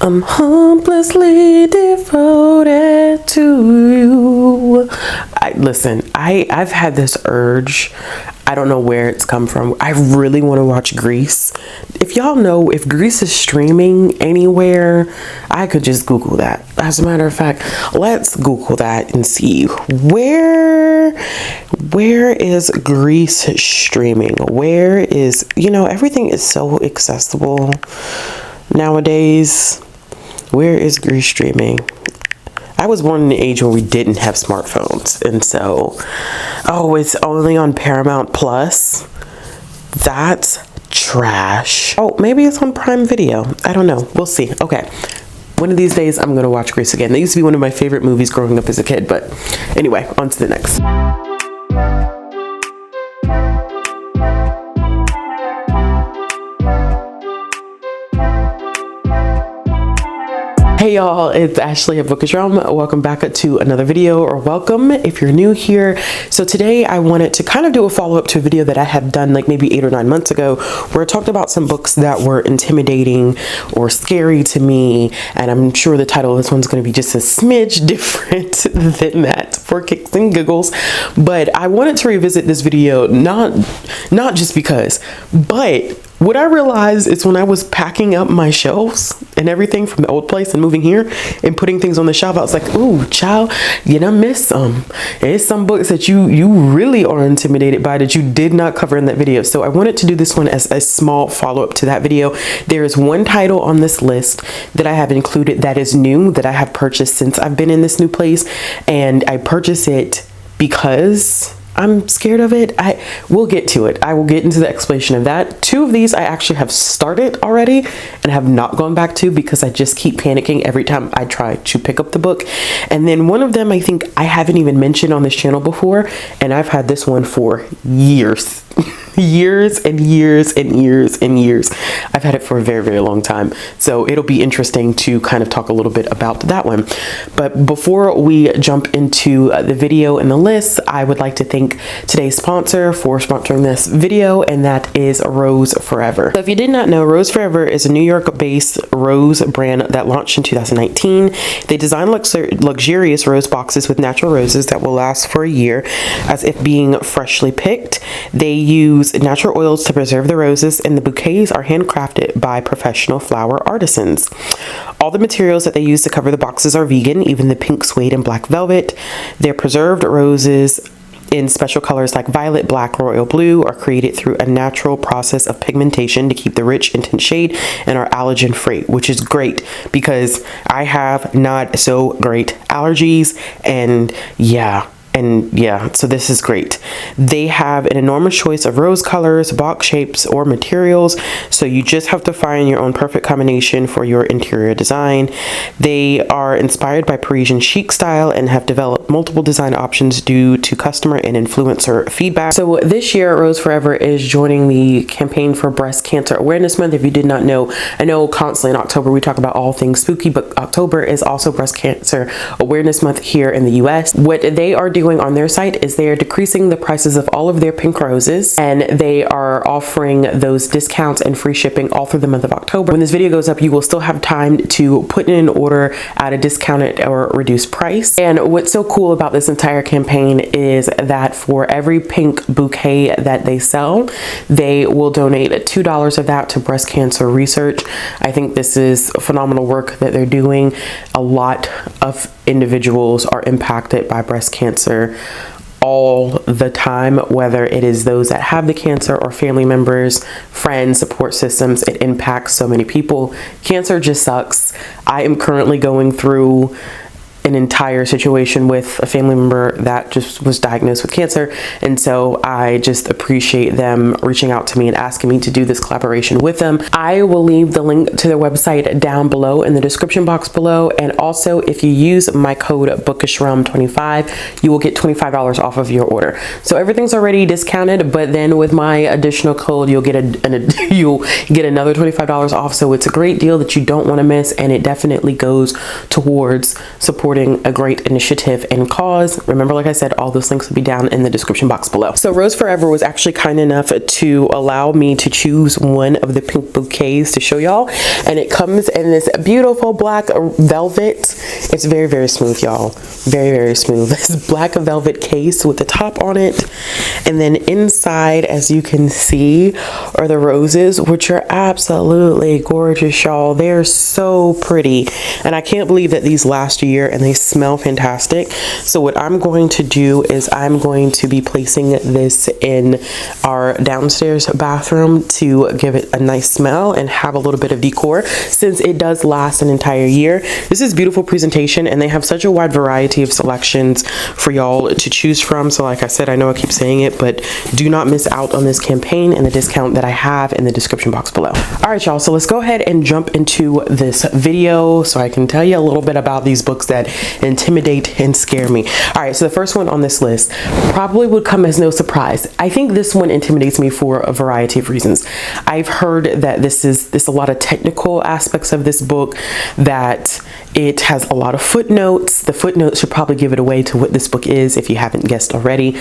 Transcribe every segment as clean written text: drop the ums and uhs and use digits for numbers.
I'm hopelessly devoted to you. I've had this urge. I don't know where it's come from. I really want to watch Grease. If y'all know if Grease is streaming anywhere, I could just Google that. As a matter of fact, let's Google that and see where is Grease streaming? Where is, everything is so accessible nowadays. Where is Grease streaming? I was born in the age where we didn't have smartphones, and so, it's only on Paramount Plus. That's trash. Oh, maybe it's on Prime Video. I don't know. We'll see. Okay. One of these days, I'm going to watch Grease again. That used to be one of my favorite movies growing up as a kid, but anyway, on to the next. Hey y'all, it's Ashley at Bookishrealm. Welcome back to another video, or welcome if you're new here. So today I wanted to kind of do a follow-up to a video that I had done like maybe 8 or 9 months ago, where I talked about some books that were intimidating or scary to me, and I'm sure the title of this one's going to be just a smidge different than that for kicks and giggles. But I wanted to revisit this video not just because, but what I realized is when I was packing up my shelves and everything from the old place and moving here and putting things on the shelf, I was like, ooh, child, you done missed some. There's some books that you really are intimidated by that you did not cover in that video. So I wanted to do this one as a small follow-up to that video. There is one title on this list that I have included that is new, that I have purchased since I've been in this new place. And I purchased it because I'm scared of it. We'll get to it. I will get into the explanation of that. 2 of these I actually have started already and have not gone back to because I just keep panicking every time I try to pick up the book. And then one of them I think I haven't even mentioned on this channel before, and I've had this one for years. Years and years and years and years. I've had it for a very, very long time. So it'll be interesting to kind of talk a little bit about that one. But before we jump into the video and the list, I would like to thank today's sponsor for sponsoring this video, and that is Rose Forever. So if you did not know, Rose Forever is a New York-based rose brand that launched in 2019. They design luxurious rose boxes with natural roses that will last for a year as if being freshly picked. They use natural oils to preserve the roses, and the bouquets are handcrafted by professional flower artisans. All the materials that they use to cover the boxes are vegan, even the pink suede and black velvet. Their preserved roses in special colors like violet, black, royal blue are created through a natural process of pigmentation to keep the rich, intense shade, and are allergen free, which is great because I have not so great allergies, and so this is great. They have an enormous choice of rose colors, box shapes, or materials, so you just have to find your own perfect combination for your interior design. They are inspired by Parisian chic style and have developed multiple design options due to customer and influencer feedback. So this year, Rose Forever is joining the campaign for Breast Cancer Awareness Month. If you did not know, I know constantly in October we talk about all things spooky, but October is also Breast Cancer Awareness Month here in the US. What they are doing on their site is they are decreasing the prices of all of their pink roses, and they are offering those discounts and free shipping all through the month of October. When this video goes up, you will still have time to put in an order at a discounted or reduced price. And what's so cool about this entire campaign is that for every pink bouquet that they sell, they will donate $2 of that to breast cancer research. I think this is phenomenal work that they're doing. A lot of individuals are impacted by breast cancer all the time, whether it is those that have the cancer or family members, friends, support systems. It impacts so many people. Cancer just sucks. I am currently going through an entire situation with a family member that just was diagnosed with cancer, and so I just appreciate them reaching out to me and asking me to do this collaboration with them. I will leave the link to their website down below in the description box below, and also if you use my code Bookishrealm25, you will get $25 off of your order. So everything's already discounted, but then with my additional code you'll get you'll get another $25 off. So it's a great deal that you don't want to miss, and it definitely goes towards support supporting a great initiative and cause. Remember, like I said, all those links will be down in the description box below. So Rose Forever was actually kind enough to allow me to choose one of the pink bouquets to show y'all, and it comes in this beautiful black velvet. It's very, very smooth, y'all. Very, very smooth. This black velvet case with the top on it, and then inside, as you can see, are the roses, which are absolutely gorgeous, y'all. They're so pretty, and I can't believe that these last a year and they smell fantastic. So what I'm going to do is I'm going to be placing this in our downstairs bathroom to give it a nice smell and have a little bit of decor, since it does last an entire year. This is beautiful presentation, and they have such a wide variety of selections for y'all to choose from. So like I said, I know I keep saying it, but do not miss out on this campaign and the discount that I have in the description box below. All right, y'all, so let's go ahead and jump into this video so I can tell you a little bit about these books that intimidate and scare me. All right, so the first one on this list probably would come as no surprise. I think this one intimidates me for a variety of reasons. I've heard that there's a lot of technical aspects of this book, that it has a lot of footnotes. The footnotes should probably give it away to what this book is if you haven't guessed already.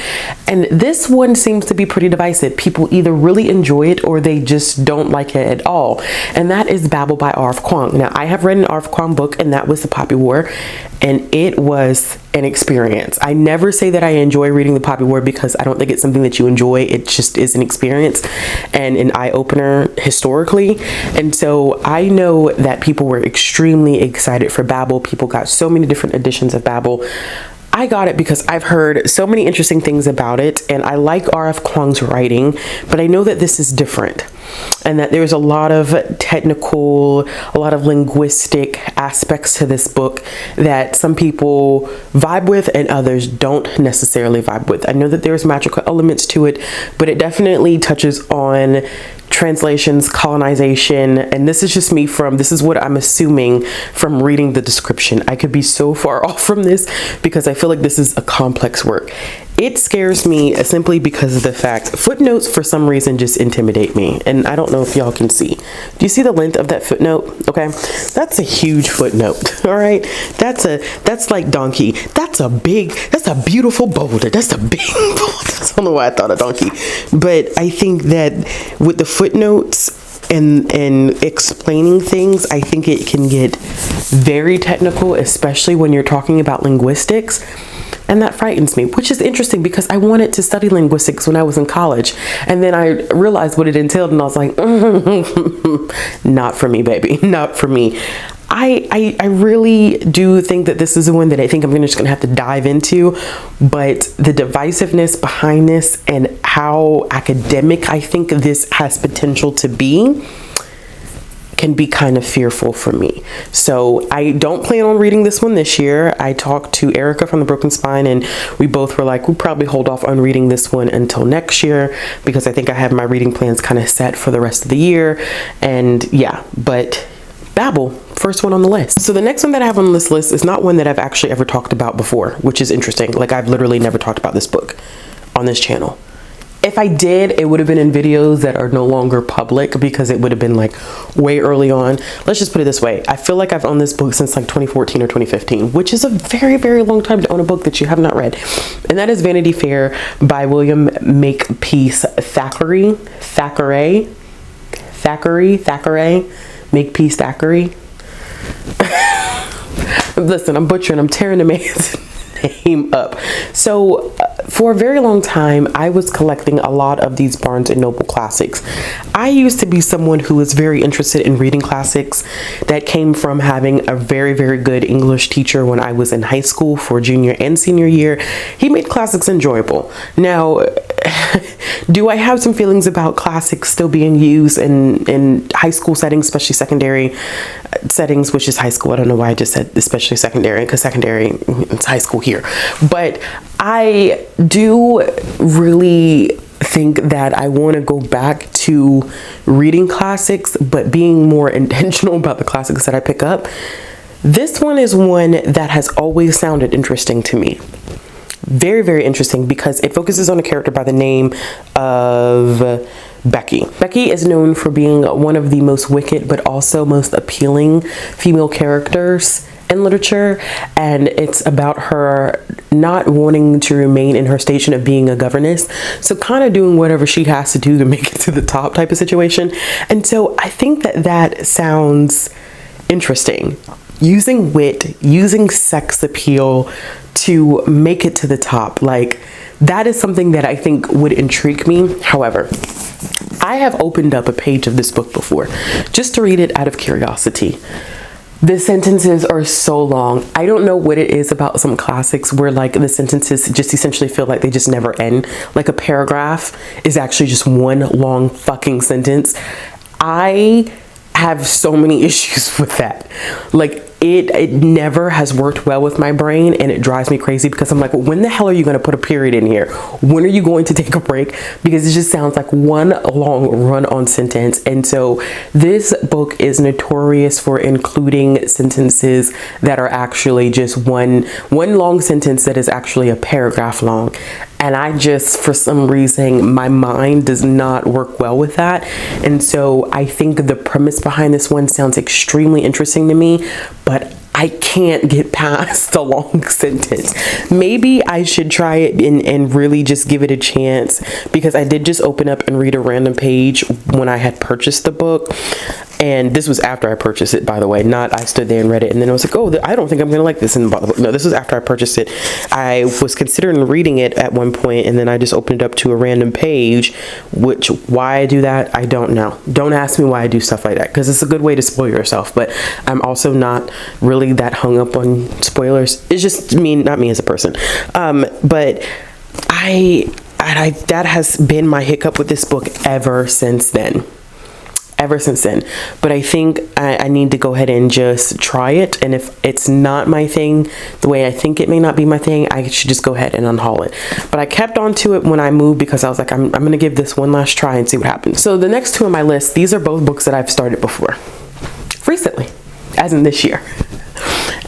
And this one seems to be pretty divisive. People either really enjoy it or they just don't like it at all. And that is Babble by R.F. Kuang. Now, I have read an R.F. Kuang book, and that was The Poppy War, and it was an experience. I never say that I enjoy reading The Poppy War because I don't think it's something that you enjoy. It just is an experience and an eye-opener historically. And so I know that people were extremely excited for Babble. People got so many different editions of Babble. I got it because I've heard so many interesting things about it, and I like R.F. Kuang's writing, but I know that this is different, and that there's a lot of technical, a lot of linguistic aspects to this book that some people vibe with and others don't necessarily vibe with. I know that there's magical elements to it, but it definitely touches on translations, colonization, and this is just me this is what I'm assuming from reading the description. I could be so far off from this because I feel like this is a complex work. It scares me simply because of the fact footnotes for some reason just intimidate me, and I don't know if y'all can see. Do you see the length of that footnote? Okay, that's a huge footnote. All right, that's like donkey. That's a beautiful boulder. That's a big boulder. I don't know why I thought of donkey, but I think that with the footnotes and explaining things, I think it can get very technical, especially when you're talking about linguistics. And that frightens me, which is interesting because I wanted to study linguistics when I was in college. And then I realized what it entailed, and I was like, not for me, baby, not for me. I really do think that this is the one that I think I'm just gonna have to dive into, but the divisiveness behind this and how academic I think this has potential to be can be kind of fearful for me. So I don't plan on reading this one this year. I talked to Erica from The Broken Spine, and we both were like, we'll probably hold off on reading this one until next year because I think I have my reading plans kind of set for the rest of the year. And yeah, but Babble, first one on the list. So the next one that I have on this list is not one that I've actually ever talked about before, which is interesting. Like, I've literally never talked about this book on this channel. If I did, it would have been in videos that are no longer public because it would have been like way early on. Let's just put it this way. I feel like I've owned this book since like 2014 or 2015, which is a very, very long time to own a book that you have not read. And that is Vanity Fair by William Makepeace Thackeray. Makepeace Thackeray. Listen, I'm butchering. I'm tearing the man's name up. So for a very long time, I was collecting a lot of these Barnes & Noble classics. I used to be someone who was very interested in reading classics. That came from having a very, very good English teacher when I was in high school for junior and senior year. He made classics enjoyable. Now, do I have some feelings about classics still being used in high school settings, especially secondary settings, which is high school? I don't know why I just said especially secondary, because secondary, it's high school here. But I do really think that I want to go back to reading classics, but being more intentional about the classics that I pick up. This one is one that has always sounded interesting to me. Very, very interesting because it focuses on a character by the name of Becky. Becky is known for being one of the most wicked but also most appealing female characters in literature, and it's about her not wanting to remain in her station of being a governess, so kind of doing whatever she has to do to make it to the top type of situation. And so I think that that sounds interesting, using wit, using sex appeal to make it to the top. Like, that is something that I think would intrigue me. However, I have opened up a page of this book before just to read it out of curiosity. The sentences are so long. I don't know what it is about some classics where like the sentences just essentially feel like they just never end. Like a paragraph is actually just one long fucking sentence. I have so many issues with that. Like it never has worked well with my brain, and it drives me crazy because I'm like, well, when the hell are you going to put a period in here? When are you going to take a break? Because it just sounds like one long run-on sentence. And so this book is notorious for including sentences that are actually just one long sentence that is actually a paragraph long. And I just, for some reason, my mind does not work well with that. And so I think the premise behind this one sounds extremely interesting to me, but I can't get past the long sentence. Maybe I should try it and really just give it a chance, because I did just open up and read a random page when I had purchased the book. And this was after I purchased it, by the way, not I stood there and read it and then I was like, oh, I don't think I'm going to like this in the book. No, this was after I purchased it. I was considering reading it at one point, and then I just opened it up to a random page, which, why I do that, I don't know. Don't ask me why I do stuff like that, because it's a good way to spoil yourself. But I'm also not really that hung up on spoilers. It's just me, not me as a person. But that has been my hiccup with this book ever since then. But I think I need to go ahead and just try it, and if it's not my thing, the way I think it may not be my thing, I should just go ahead and unhaul it. But I kept on to it when I moved, because I was like, I'm gonna give this one last try and see what happens. So the next two on my list, these are both books that I've started before recently, as in this year,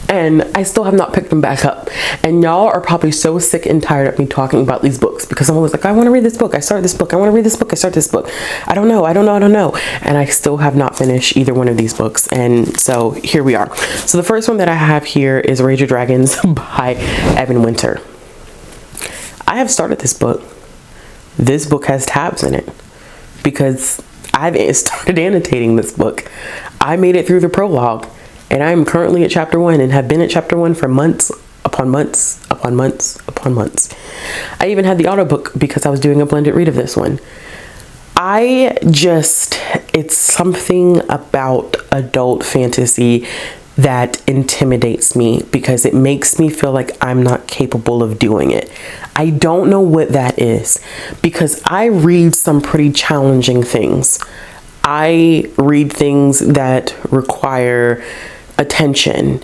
and I still have not picked them back up. And y'all are probably so sick and tired of me talking about these books, because I'm always like, I want to read this book, I start this book, I want to read this book, I start this book, I don't know, and I still have not finished either one of these books. And so here we are. So the first one that I have here is Rage of Dragons by Evan Winter. I have started this book. This book has tabs in it because I've started annotating this book. I made it through the prologue, and I'm currently at chapter 1 and have been at chapter 1 for months upon months upon months upon months. I even had the audiobook because I was doing a blended read of this one. It's something about adult fantasy that intimidates me, because it makes me feel like I'm not capable of doing it. I don't know what that is, because I read some pretty challenging things. I read things that require attention,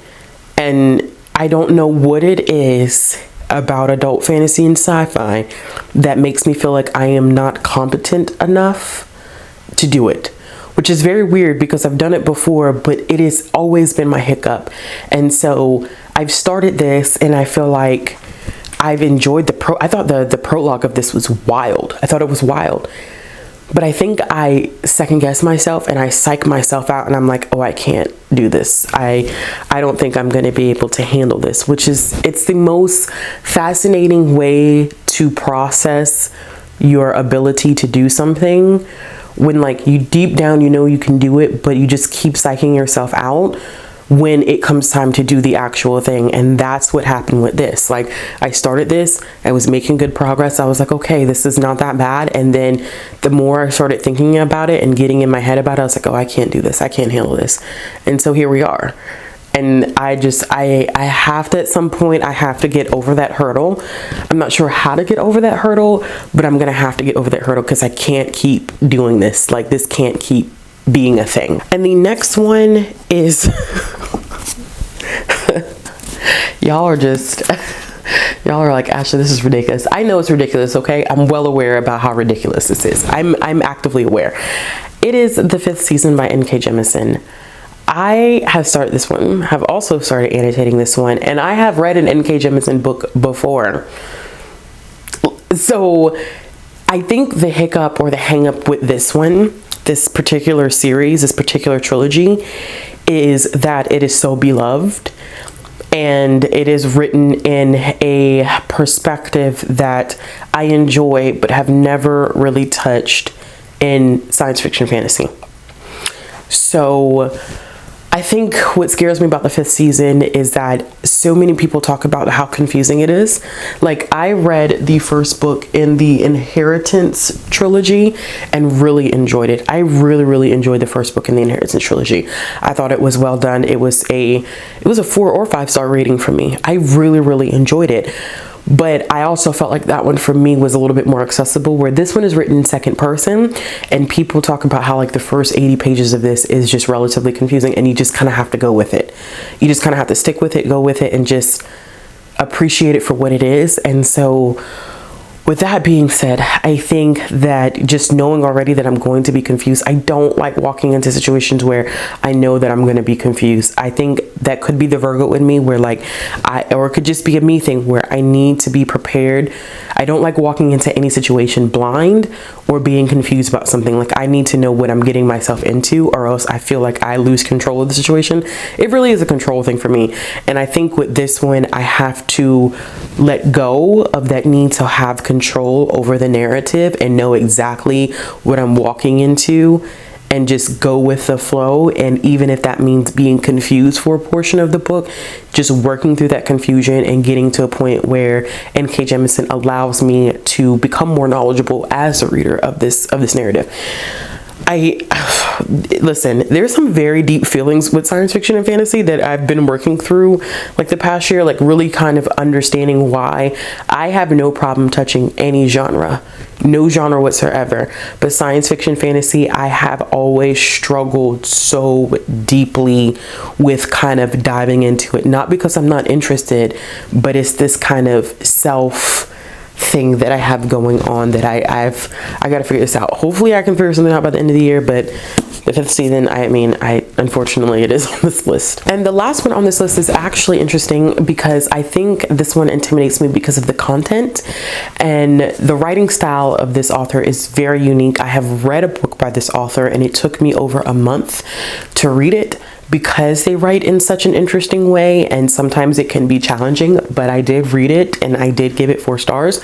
and I don't know what it is about adult fantasy and sci-fi that makes me feel like I am not competent enough to do it, which is very weird because I've done it before, but it has always been my hiccup. And so I've started this, and I feel like I've enjoyed I thought the prologue of this was wild. I thought it was wild. But I think I second guess myself and I psych myself out, and I'm like, oh, I can't do this. I don't think I'm going to be able to handle this, it's the most fascinating way to process your ability to do something, when like you deep down, you know you can do it, but you just keep psyching yourself out when it comes time to do the actual thing. And that's what happened with this. Like, I started this, I was making good progress. I was like, okay, this is not that bad. And then the more I started thinking about it and getting in my head about it, I was like, oh, I can't do this. I can't handle this. And so here we are. And I have to, at some point, I have to get over that hurdle. I'm not sure how to get over that hurdle, but I'm going to have to get over that hurdle, because I can't keep doing this. Like, this can't keep being a thing. And the next one is y'all are like, Ashley, this is ridiculous. I know it's ridiculous, okay? I'm well aware about how ridiculous this is. I'm actively aware. It is The Fifth Season by N.K. Jemisin. I have started this one, have also started annotating this one, and I have read an N.K. Jemisin book before. So I think the hiccup or the hang up with this one, this particular series, this particular trilogy, is that it is so beloved, and it is written in a perspective that I enjoy but have never really touched in science fiction fantasy. So I think what scares me about the 5th season is that so many people talk about how confusing it is. Like, I read the first book in the Inheritance trilogy and really enjoyed it. I really enjoyed the first book in the Inheritance trilogy. I thought it was well done. It was a 4 or 5 star rating for me. I really enjoyed it. But I also felt like that one for me was a little bit more accessible, where this one is written in second person, and people talk about how like the first 80 pages of this is just relatively confusing, and you just kind of have to go with it. You just kind of have to stick with it, go with it, and just appreciate it for what it is. And so with that being said, I think that just knowing already that I'm going to be confused, I don't like walking into situations where I know that I'm going to be confused. I think that could be the Virgo in me, where like or it could just be a me thing where I need to be prepared. I don't like walking into any situation blind or being confused about something. Like, I need to know what I'm getting myself into, or else I feel like I lose control of the situation. It really is a control thing for me. And I think with this one, I have to let go of that need to have control over the narrative and know exactly what I'm walking into, and just go with the flow. And even if that means being confused for a portion of the book, just working through that confusion and getting to a point where N.K. Jemisin allows me to become more knowledgeable as a reader of this narrative. Listen, there's some very deep feelings with science fiction and fantasy that I've been working through like the past year, like really kind of understanding why. I have no problem touching any genre, no genre whatsoever, but science fiction fantasy, I have always struggled so deeply with kind of diving into it. Not because I'm not interested, but it's this kind of self thing that I have going on that I got to figure this out. Hopefully I can figure something out by the end of the year, but the 5th season, unfortunately it is on this list. And the last one on this list is actually interesting because I think this one intimidates me because of the content, and the writing style of this author is very unique. I have read a book by this author and it took me over a month to read it, because they write in such an interesting way, and sometimes it can be challenging, but I did read it and I did give it 4 stars.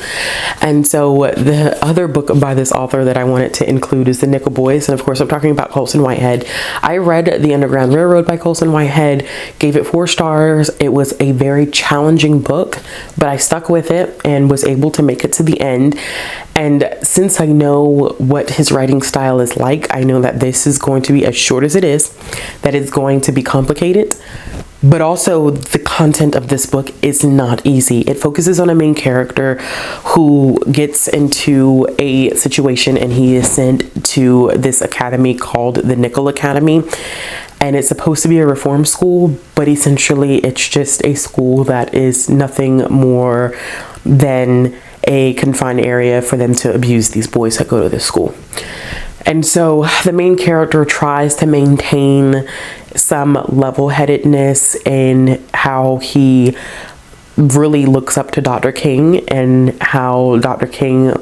And so the other book by this author that I wanted to include is The Nickel Boys, and of course I'm talking about Colson Whitehead. I read The Underground Railroad by Colson Whitehead, gave it 4 stars. It was a very challenging book, but I stuck with it and was able to make it to the end. And since I know what his writing style is like, I know that this is going to be, as short as it is, that it's going to be complicated. But also the content of this book is not easy. It focuses on a main character who gets into a situation and he is sent to this academy called the Nickel Academy. And it's supposed to be a reform school, but essentially it's just a school that is nothing more than a confined area for them to abuse these boys that go to this school. And so the main character tries to maintain some level-headedness in how he really looks up to Dr. King, and how Dr. King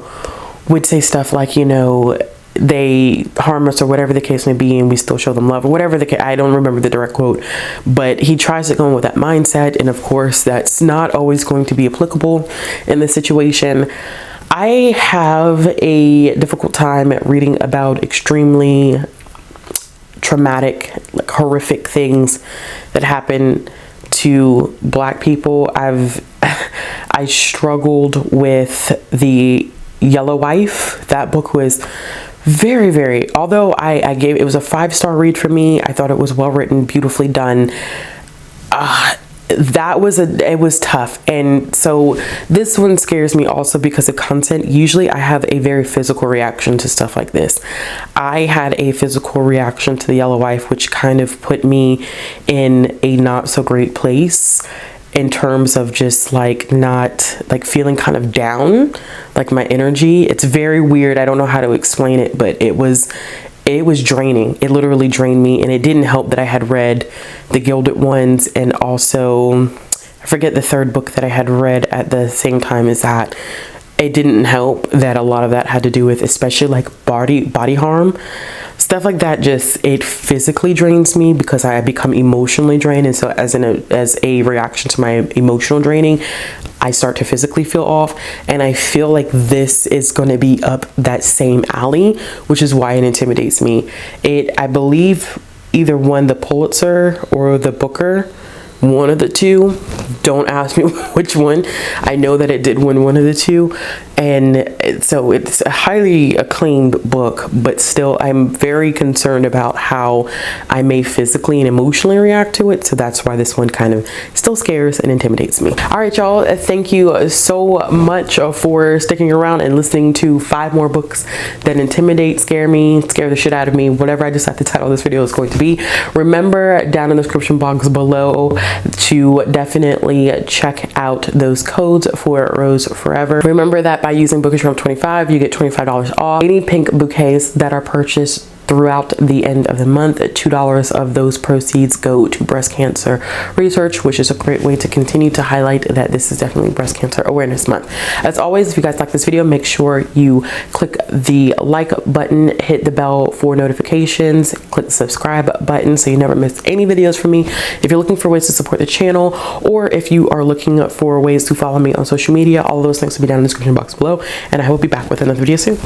would say stuff like, you know, they harm us or whatever the case may be, and we still show them love, or whatever the case. I don't remember the direct quote, but he tries to go in with that mindset, and of course that's not always going to be applicable in this situation. I have a difficult time reading about extremely traumatic, like horrific things that happen to Black people. I struggled with The Yellow Wife. That book was very, although I gave it was a 5-star read for me. I thought it was well written, beautifully done. It was tough. And so this one scares me also because of content. Usually I have a very physical reaction to stuff like this. I had a physical reaction to The Yellow Wife, which kind of put me in a not so great place in terms of just like not like feeling kind of down, like my energy. It's very weird. I don't know how to explain it, but it was draining. It literally drained me, and it didn't help that I had read The Gilded Ones, and also I forget the third book that I had read at the same time as that. it didn't help that a lot of that had to do with, especially like body harm, stuff like that. Just, it physically drains me because I become emotionally drained, and so as a reaction to my emotional draining, I start to physically feel off. And I feel like this is going to be up that same alley, which is why it intimidates me. I believe either won the Pulitzer or the Booker, one of the two. Don't ask me which one. I know that it did win one of the two, and so it's a highly acclaimed book, but still I'm very concerned about how I may physically and emotionally react to it. So that's why this one kind of still scares and intimidates me. All right, y'all, thank you so much for sticking around and listening to 5 more books that intimidate, scare me, scare the shit out of me, whatever I decide the title of this video is going to be. Remember, down in the description box below to definitely check out those codes for Rose Forever. Remember that by using Bookishrealm 25, you get $25 off any pink bouquets that are purchased throughout the end of the month. $2 of those proceeds go to breast cancer research, which is a great way to continue to highlight that this is definitely Breast Cancer Awareness Month. As always, if you guys like this video, make sure you click the like button, hit the bell for notifications, click the subscribe button so you never miss any videos from me. If you're looking for ways to support the channel, or if you are looking for ways to follow me on social media, all of those links will be down in the description box below, and I will be back with another video soon.